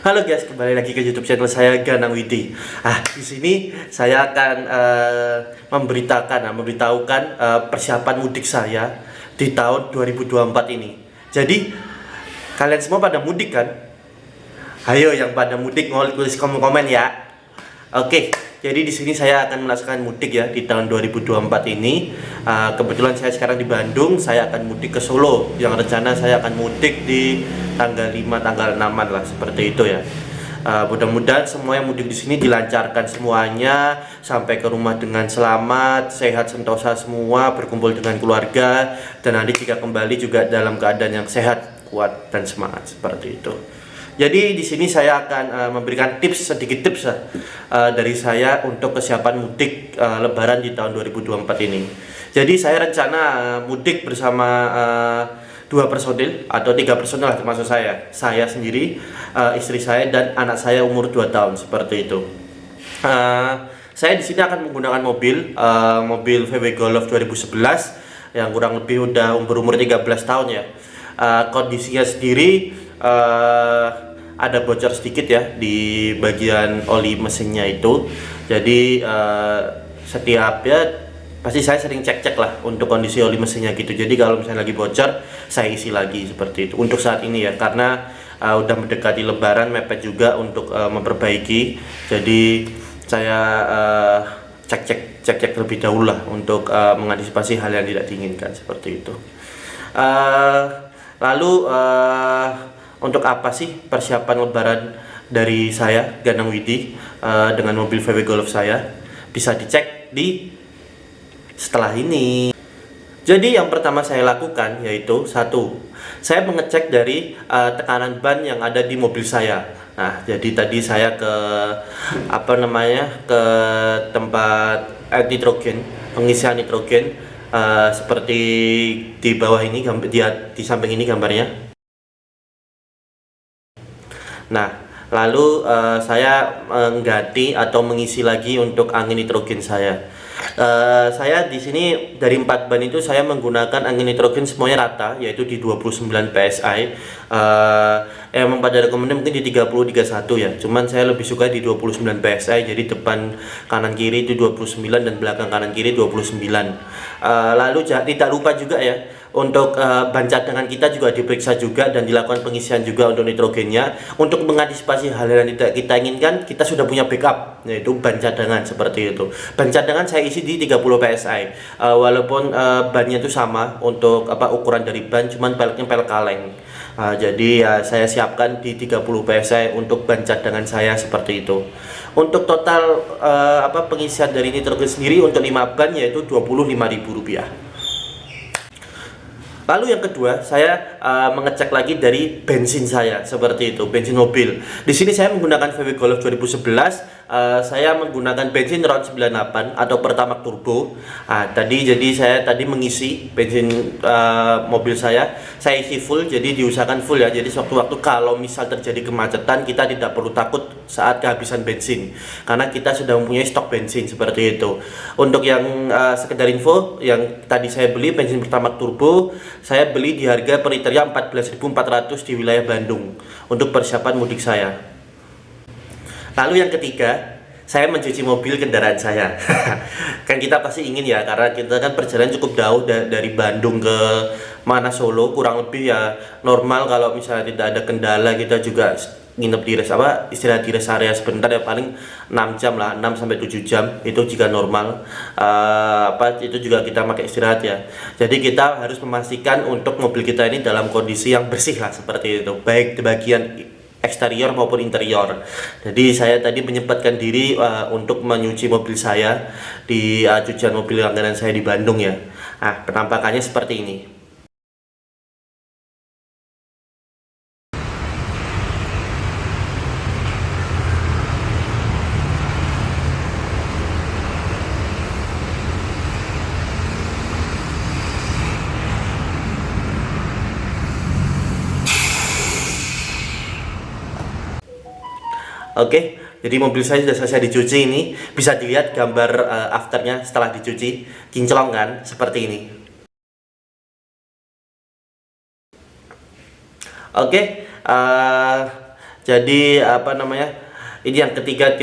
Halo guys, kembali lagi ke YouTube channel saya Ganang Widi. Di sini saya akan memberitahukan persiapan mudik saya di tahun 2024 ini. Jadi kalian semua pada mudik kan? Ayo yang pada mudik mau tulis komen-komen ya. Oke, jadi di sini saya akan melaksanakan mudik ya di tahun 2024 ini. Kebetulan saya sekarang di Bandung, saya akan mudik ke Solo. Yang rencana saya akan mudik di tanggal 5, tanggal 6 lah seperti itu ya. Mudah-mudahan semua yang mudik di sini dilancarkan semuanya, sampai ke rumah dengan selamat, sehat sentosa semua, berkumpul dengan keluarga, dan nanti jika kembali juga dalam keadaan yang sehat, kuat dan semangat seperti itu. Jadi di sini saya akan memberikan sedikit tips dari saya untuk kesiapan mudik Lebaran di tahun 2024 ini. Jadi saya rencana mudik bersama 2 personil atau 3 personil lah termasuk saya sendiri, istri saya dan anak saya umur 2 tahun seperti itu. Saya di sini akan menggunakan mobil VW Golf 2011 yang kurang lebih udah umur 13 tahun ya. Kondisinya sendiri ada bocor sedikit ya di bagian oli mesinnya itu. Jadi setiap ya pasti saya sering cek lah untuk kondisi oli mesinnya gitu. Jadi kalau misalnya lagi bocor, saya isi lagi seperti itu. Untuk saat ini ya, karena udah mendekati Lebaran, mepet juga untuk memperbaiki. Jadi saya cek terlebih dahulu lah untuk mengantisipasi hal yang tidak diinginkan seperti itu. Lalu untuk apa sih persiapan Lebaran dari saya Ganang Widi dengan mobil VW Golf saya? Bisa dicek di setelah ini. Jadi yang pertama saya lakukan yaitu satu, saya mengecek dari tekanan ban yang ada di mobil saya. Nah, jadi tadi saya ke ke tempat nitrogen, pengisian nitrogen, seperti di bawah ini, di samping ini gambarnya. Nah, lalu saya mengganti atau mengisi lagi untuk angin nitrogen saya. Saya di sini dari 4 ban itu saya menggunakan angin nitrogen semuanya rata, yaitu di 29 PSI. Emang pada rekomendasi mungkin di 30 31 ya. Cuman saya lebih suka di 29 PSI. Jadi depan kanan kiri itu 29 dan belakang kanan kiri 29. Lalu tidak lupa juga ya, untuk ban cadangan kita juga diperiksa juga dan dilakukan pengisian juga untuk nitrogennya. Untuk mengantisipasi hal yang tidak kita inginkan, kita sudah punya backup, yaitu ban cadangan seperti itu. Ban cadangan saya isi di 30 PSI. Walaupun bannya itu sama untuk ukuran dari ban, cuman peleknya pelek kaleng. Jadi saya siapkan di 30 PSI untuk ban cadangan saya seperti itu. Untuk total pengisian dari nitrogen sendiri untuk 5 ban yaitu Rp25.000. Lalu yang kedua, saya mengecek lagi dari bensin saya seperti itu, bensin mobil. Di sini saya menggunakan VW Golf 2011. Saya menggunakan bensin RON 98 atau Pertamax Turbo. Jadi saya tadi mengisi bensin mobil saya isi full, jadi diusahakan full ya. Jadi sewaktu-waktu kalau misal terjadi kemacetan, kita tidak perlu takut saat kehabisan bensin, karena kita sudah mempunyai stok bensin seperti itu. Untuk yang sekedar info, yang tadi saya beli bensin Pertamax Turbo, saya beli di harga per liternya 14.400 di wilayah Bandung untuk persiapan mudik saya. Lalu yang ketiga, saya mencuci mobil kendaraan saya. Kan kita pasti ingin ya, karena kita kan perjalanan cukup jauh dari Bandung ke Solo, kurang lebih ya normal kalau misalnya tidak ada kendala, kita juga nginep di istirahat di rest area sebentar ya, paling 6 jam lah, 6 sampai 7 jam itu jika normal. Itu juga kita pakai istirahat ya. Jadi kita harus memastikan untuk mobil kita ini dalam kondisi yang bersih lah seperti itu, baik di bagian eksterior maupun interior. Jadi saya tadi menyempatkan diri untuk menyuci mobil saya di cucian mobil langganan saya di Bandung ya. Penampakannya seperti ini. Oke, jadi mobil saya sudah selesai dicuci ini. Bisa dilihat gambar afternya setelah dicuci, kinclong kan, seperti ini. Oke, Jadi apa namanya? Ini yang ketiga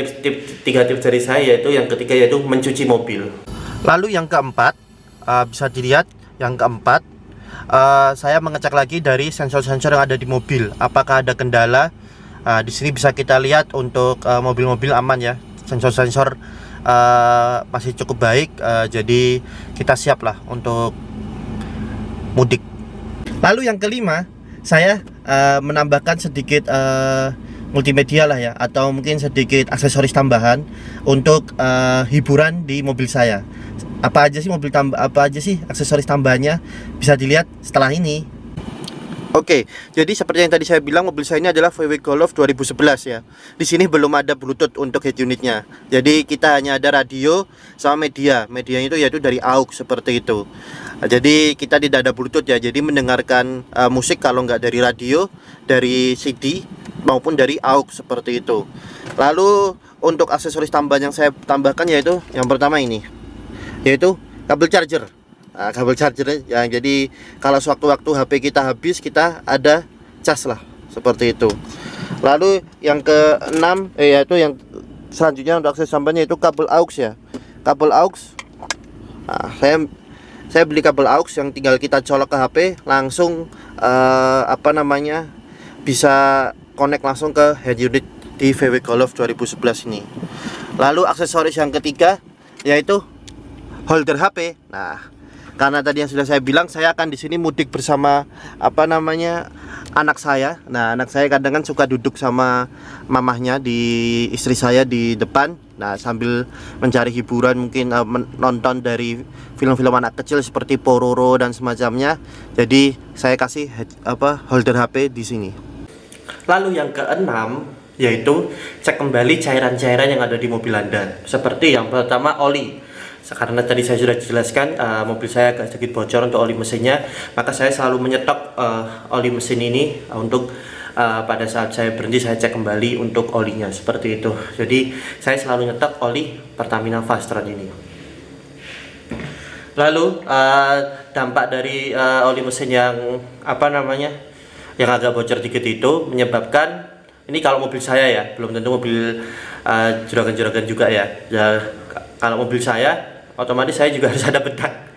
tiga tips dari saya, yaitu yang ketiga yaitu mencuci mobil. Lalu yang keempat, bisa dilihat yang keempat, saya mengecek lagi dari sensor-sensor yang ada di mobil. Apakah ada kendala? Di sini bisa kita lihat untuk mobil-mobil aman ya. Sensor-sensor masih cukup baik, jadi kita siap lah untuk mudik. Lalu yang kelima, saya menambahkan sedikit multimedia lah ya, atau mungkin sedikit aksesoris tambahan untuk hiburan di mobil saya. Apa aja sih aksesoris tambahannya, bisa dilihat setelah ini. Oke, jadi seperti yang tadi saya bilang, mobil saya ini adalah VW Golf 2011 ya. Di sini belum ada Bluetooth untuk head unitnya. Jadi kita hanya ada radio sama media. Medianya itu yaitu dari AUX seperti itu. Jadi kita tidak ada Bluetooth ya. Jadi mendengarkan musik kalau nggak dari radio, dari CD maupun dari AUX seperti itu. Lalu untuk aksesoris tambahan yang saya tambahkan yaitu yang pertama ini, yaitu kabel charger. Kabel charger ya, jadi kalau sewaktu-waktu HP kita habis, kita ada cas lah seperti itu. Lalu yang keenam yaitu yang selanjutnya untuk akses tambahannya itu kabel AUX ya. Kabel AUX, saya beli kabel AUX yang tinggal kita colok ke HP langsung bisa connect langsung ke head unit di VW Golf 2011 ini. Lalu aksesoris yang ketiga yaitu holder HP. Nah, karena tadi yang sudah saya bilang, saya akan di sini mudik bersama anak saya. Nah, anak saya kadang kan suka duduk sama mamahnya, di istri saya di depan. Nah, sambil mencari hiburan, mungkin nonton dari film-film anak kecil seperti Pororo dan semacamnya. Jadi saya kasih holder HP di sini. Lalu yang keenam yaitu cek kembali cairan-cairan yang ada di mobil Anda. Seperti yang pertama, oli. Karena tadi saya sudah jelaskan mobil saya agak sedikit bocor untuk oli mesinnya, maka saya selalu menyetok oli mesin ini untuk pada saat saya berhenti saya cek kembali untuk olinya, seperti itu. Jadi saya selalu nyetok oli Pertamina Fastron ini. Lalu dampak dari oli mesin yang yang agak bocor dikit itu menyebabkan, ini kalau mobil saya ya, belum tentu mobil juragan-juragan juga ya. Kalau mobil saya, otomatis saya juga harus ada bedak.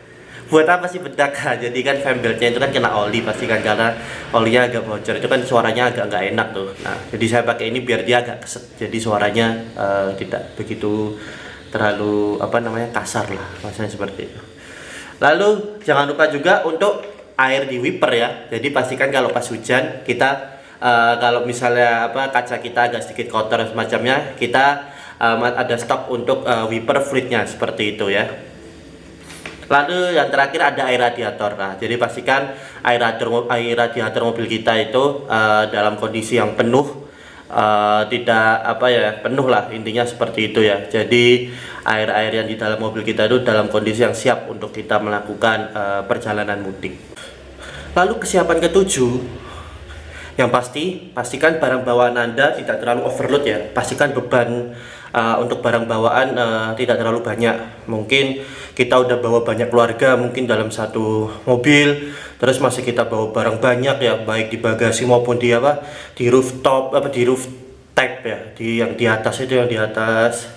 Buat apa sih bedak? Jadi kan fan beltnya itu kan kena oli pasti kan, karena olinya agak bocor, itu kan suaranya agak nggak enak tuh. Nah, jadi saya pakai ini biar dia agak keset, jadi suaranya tidak begitu terlalu kasar lah, maksudnya seperti itu. Lalu jangan lupa juga untuk air di wiper ya. Jadi pastikan kalau pas hujan kita kalau misalnya kaca kita agak sedikit kotor semacamnya, kita ada stok untuk wiper fluidnya seperti itu ya. Lalu yang terakhir ada air radiator. Nah, jadi pastikan air radiator mobil kita itu dalam kondisi yang penuh, tidak penuh lah, intinya seperti itu ya. Jadi air yang di dalam mobil kita itu dalam kondisi yang siap untuk kita melakukan perjalanan mudik. Lalu kesiapan ketujuh, yang pastikan barang bawaan Anda tidak terlalu overload ya. Pastikan beban untuk barang bawaan tidak terlalu banyak. Mungkin kita udah bawa banyak keluarga mungkin dalam satu mobil, terus masih kita bawa barang banyak ya, baik di bagasi maupun di rooftop, di roof type ya, yang di atas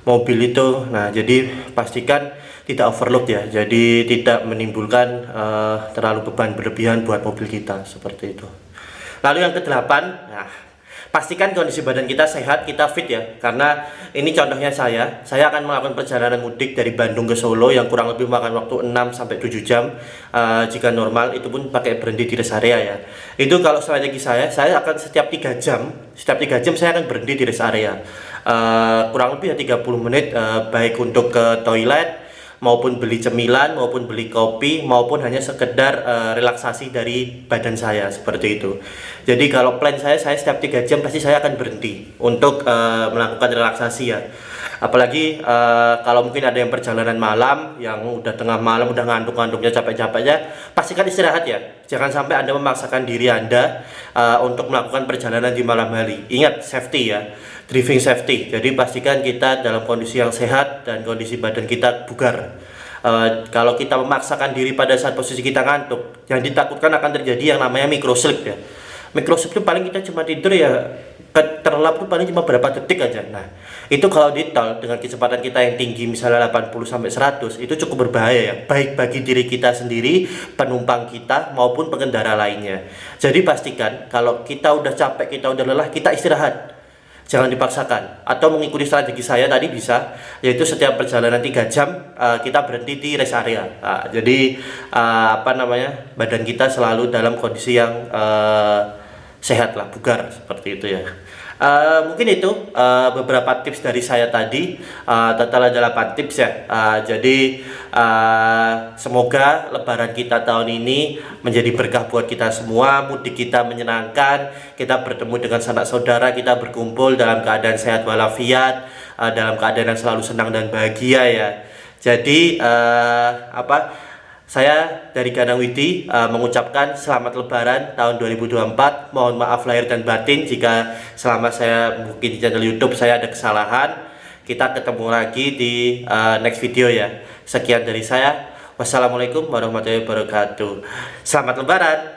mobil itu. Nah, jadi pastikan tidak overload ya, jadi tidak menimbulkan terlalu beban berlebihan buat mobil kita, seperti itu. Lalu yang kedelapan, nah, pastikan kondisi badan kita sehat, kita fit ya. Karena ini contohnya saya akan melakukan perjalanan mudik dari Bandung ke Solo yang kurang lebih makan waktu 6-7 jam. Jika normal itu pun pakai berhenti di rest area ya. Itu kalau strategi saya akan setiap 3 jam saya akan berhenti di rest area. Kurang lebih ya 30 menit, baik untuk ke toilet maupun beli cemilan, maupun beli kopi, maupun hanya sekedar relaksasi dari badan saya, seperti itu. Jadi kalau plan saya setiap 3 jam pasti saya akan berhenti untuk melakukan relaksasi ya. Apalagi kalau mungkin ada yang perjalanan malam, yang udah tengah malam, udah ngantuk-ngantuknya, capek-capeknya, pastikan istirahat ya. Jangan sampai Anda memaksakan diri Anda untuk melakukan perjalanan di malam hari. Ingat, safety ya, driving safety. Jadi pastikan kita dalam kondisi yang sehat dan kondisi badan kita bugar. Kalau kita memaksakan diri pada saat posisi kita ngantuk, yang ditakutkan akan terjadi yang namanya microslip ya. Microsoft tuh paling kita cuma tidur ya, terlelap tuh paling cuma berapa detik aja. Nah, itu kalau di tol dengan kecepatan kita yang tinggi misalnya 80 sampai 100 itu cukup berbahaya ya, baik bagi diri kita sendiri, penumpang kita maupun pengendara lainnya. Jadi pastikan kalau kita udah capek, kita udah lelah, kita istirahat. Jangan dipaksakan, atau mengikuti strategi saya tadi bisa, yaitu setiap perjalanan 3 jam kita berhenti di rest area. Jadi badan kita selalu dalam kondisi yang sehat lah, bugar seperti itu ya. Mungkin itu beberapa tips dari saya tadi. Total ada 8 tips ya. Jadi semoga lebaran kita tahun ini menjadi berkah buat kita semua, mudik kita menyenangkan, kita bertemu dengan sanak saudara, kita berkumpul dalam keadaan sehat walafiat, dalam keadaan yang selalu senang dan bahagia ya. Jadi saya dari Ganang Widi mengucapkan selamat lebaran tahun 2024. Mohon maaf lahir dan batin jika selama saya mungkin di channel YouTube saya ada kesalahan. Kita ketemu lagi di next video ya. Sekian dari saya. Wassalamualaikum warahmatullahi wabarakatuh. Selamat lebaran.